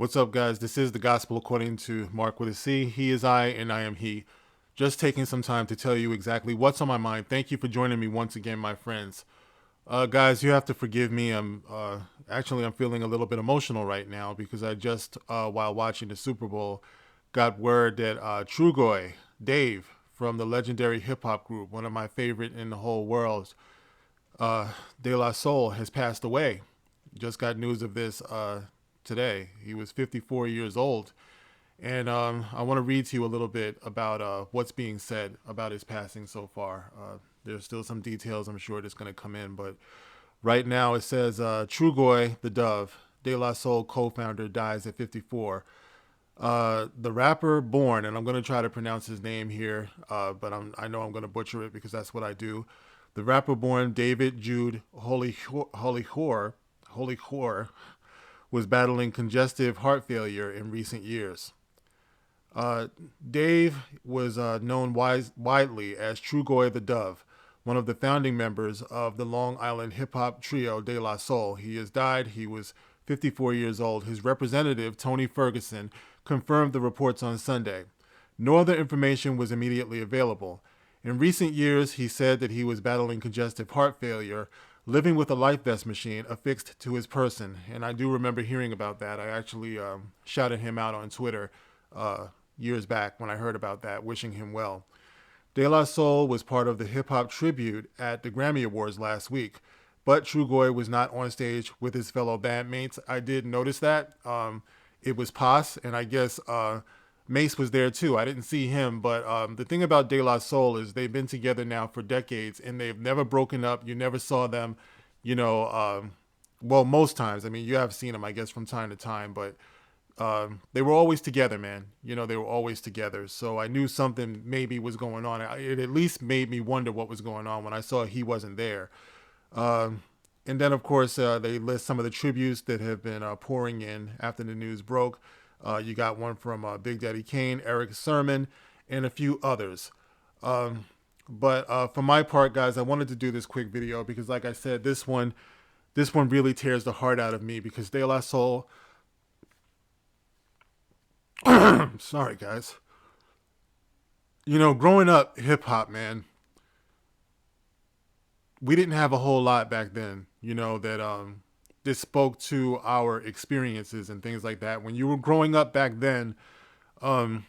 What's up, guys? This is the Gospel according to Mark with a C. He is I, and I am he. Just taking some time to tell you exactly what's on my mind. Thank you for joining me once again, my friends. Guys, you have to forgive me. I'm feeling a little bit emotional right now because I just, while watching the Super Bowl, got word that Trugoy, Dave from the legendary hip hop group, one of my favorite in the whole world, De La Soul, has passed away. Just got news of this today. He was 54 years old. And I want to read to you a little bit about what's being said about his passing so far. There's still some details I'm sure that's going to come in, but right now it says Trugoy the Dove, De La Soul co-founder, dies at 54. The rapper born, and I'm going to try to pronounce his name here, but I know I'm going to butcher it because that's what I do. The rapper born David Jude Holy was battling congestive heart failure in recent years. Dave was known widely as Trugoy the Dove, one of the founding members of the Long Island hip hop trio De La Soul. He has died. He was 54 years old. His representative, Tony Ferguson, confirmed the reports on Sunday. No other information was immediately available. In recent years, he said that he was battling congestive heart failure, living with a life vest machine affixed to his person. And I do remember hearing about that. I actually shouted him out on Twitter years back when I heard about that, wishing him well. De La Soul was part of the hip hop tribute at the Grammy Awards last week, but Trugoy was not on stage with his fellow bandmates. I did notice that. It was Paz, and I guess Mace was there too. I didn't see him, but the thing about De La Soul is they've been together now for decades, and they've never broken up. You never saw them, well, most times. I mean, you have seen them, I guess, from time to time, but they were always together, man. They were always together. So I knew something maybe was going on. It at least made me wonder what was going on when I saw he wasn't there. And then, of course, they list some of the tributes that have been pouring in after the news broke. You got one from Big Daddy Kane, Eric Sermon, and a few others. But for my part, guys, I wanted to do this quick video because, like I said, this one really tears the heart out of me because De La Soul. Sorry, guys. Growing up hip hop, man, we didn't have a whole lot back then. That this spoke to our experiences and things like that. When you were growing up back then, um,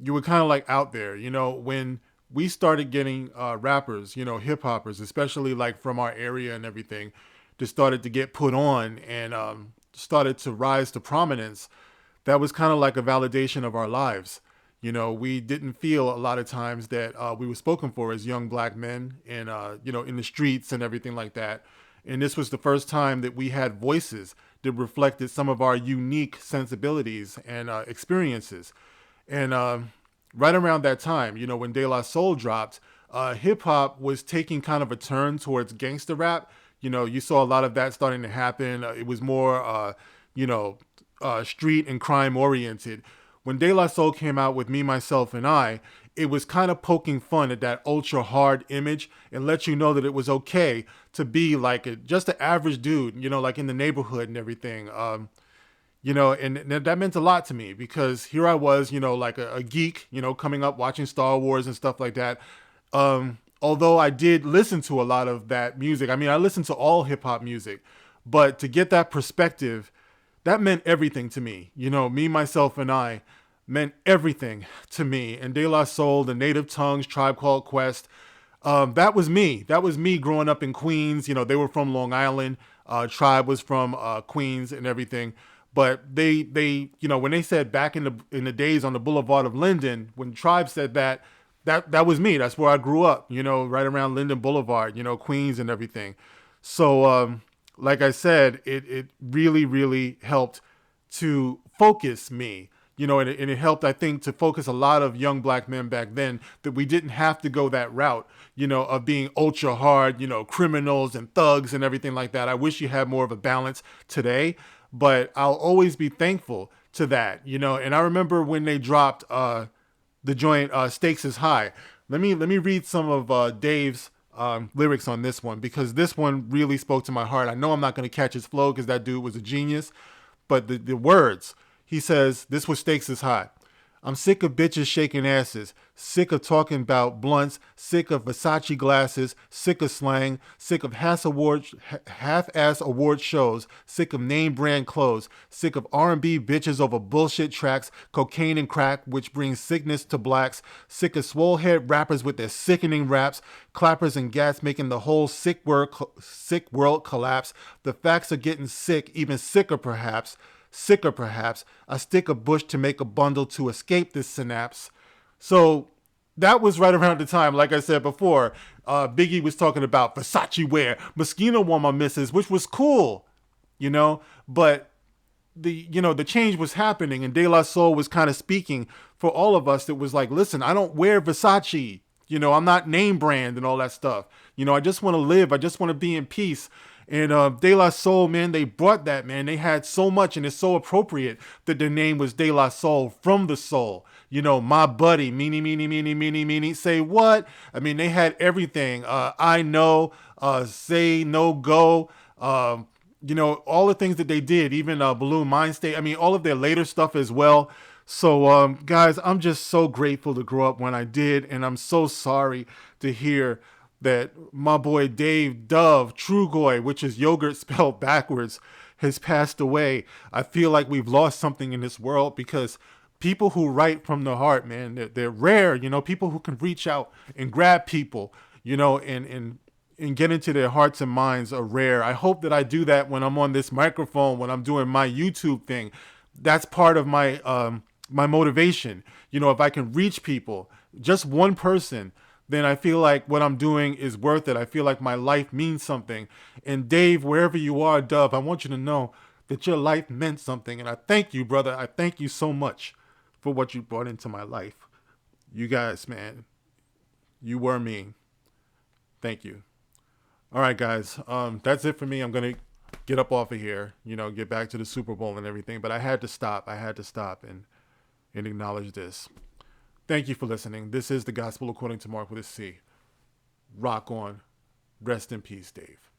you were kind of like out there. When we started getting rappers, hip hoppers, especially like from our area and everything, that started to get put on and started to rise to prominence. That was kind of like a validation of our lives. We didn't feel a lot of times that we were spoken for as young black men and, in the streets and everything like that. And this was the first time that we had voices that reflected some of our unique sensibilities and experiences. And right around that time, when De La Soul dropped, hip hop was taking kind of a turn towards gangster rap. You saw a lot of that starting to happen. It was more, street and crime oriented. When De La Soul came out with Me, Myself, and I, it was kind of poking fun at that ultra hard image and let you know that it was okay to be like just an average dude, like in the neighborhood and everything. And that meant a lot to me because here I was, like a geek, coming up watching Star Wars and stuff like that. Although I did listen to a lot of that music. I mean, I listened to all hip hop music, but to get that perspective, that meant everything to me. Me, Myself, and I meant everything to me. And De La Soul, the Native Tongues, Tribe Called Quest, that was me. That was me growing up in Queens. They were from Long Island. Tribe was from Queens and everything. But they, when they said back in the days on the Boulevard of Linden, when Tribe said that was me. That's where I grew up. Right around Linden Boulevard. Queens and everything. So like I said, it really, really helped to focus me, and it helped, I think, to focus a lot of young black men back then that we didn't have to go that route, of being ultra hard, criminals and thugs and everything like that. I wish you had more of a balance today, but I'll always be thankful to that, and I remember when they dropped the joint Stakes is High. Let me read some of Dave's lyrics on this one because this one really spoke to my heart. I know I'm not going to catch his flow because that dude was a genius, but the words, he says, this was Stakes is Hot. I'm sick of bitches shaking asses, sick of talking about blunts, sick of Versace glasses, sick of slang, sick of half-ass award shows, sick of name brand clothes, sick of R&B bitches over bullshit tracks, cocaine and crack, which brings sickness to blacks, sick of swole-head rappers with their sickening raps, clappers and gats making the whole sick world collapse. The facts are getting sick, even sicker perhaps. Sicker perhaps, I stick a bush to make a bundle to escape this synapse. So that was right around the time, like I said before, Biggie was talking about Versace wear, Moschino won my missus, which was cool, but the change was happening, and De La Soul was kind of speaking for all of us. That was like, listen, I don't wear Versace, I'm not name brand and all that stuff. I just want to live. I just want to be in peace. And De La Soul, man, they brought that, man. They had so much, and it's so appropriate that their name was De La Soul, from the soul. My buddy, meanie, say what? I mean, they had everything. I know, say no go, all the things that they did, even Balloon Mind State. I mean, all of their later stuff as well. So, guys, I'm just so grateful to grow up when I did, and I'm so sorry to hear that my boy Dave Dove Trugoy, which is yogurt spelled backwards, has passed away. I feel like we've lost something in this world, because people who write from the heart, man, they're rare. People who can reach out and grab people, and get into their hearts and minds are rare. I hope that I do that when I'm on this microphone, when I'm doing my YouTube thing. That's part of my my motivation. If I can reach people, just one person, then I feel like what I'm doing is worth it. I feel like my life means something. And Dave, wherever you are, Dove, I want you to know that your life meant something. And I thank you, brother. I thank you so much for what you brought into my life. You guys, man, you were me. Thank you. All right, guys. That's it for me. I'm going to get up off of here, get back to the Super Bowl and everything. But I had to stop. And acknowledge this. Thank you for listening. This is the Gospel According to Mark with a C. Rock on. Rest in peace, Dave.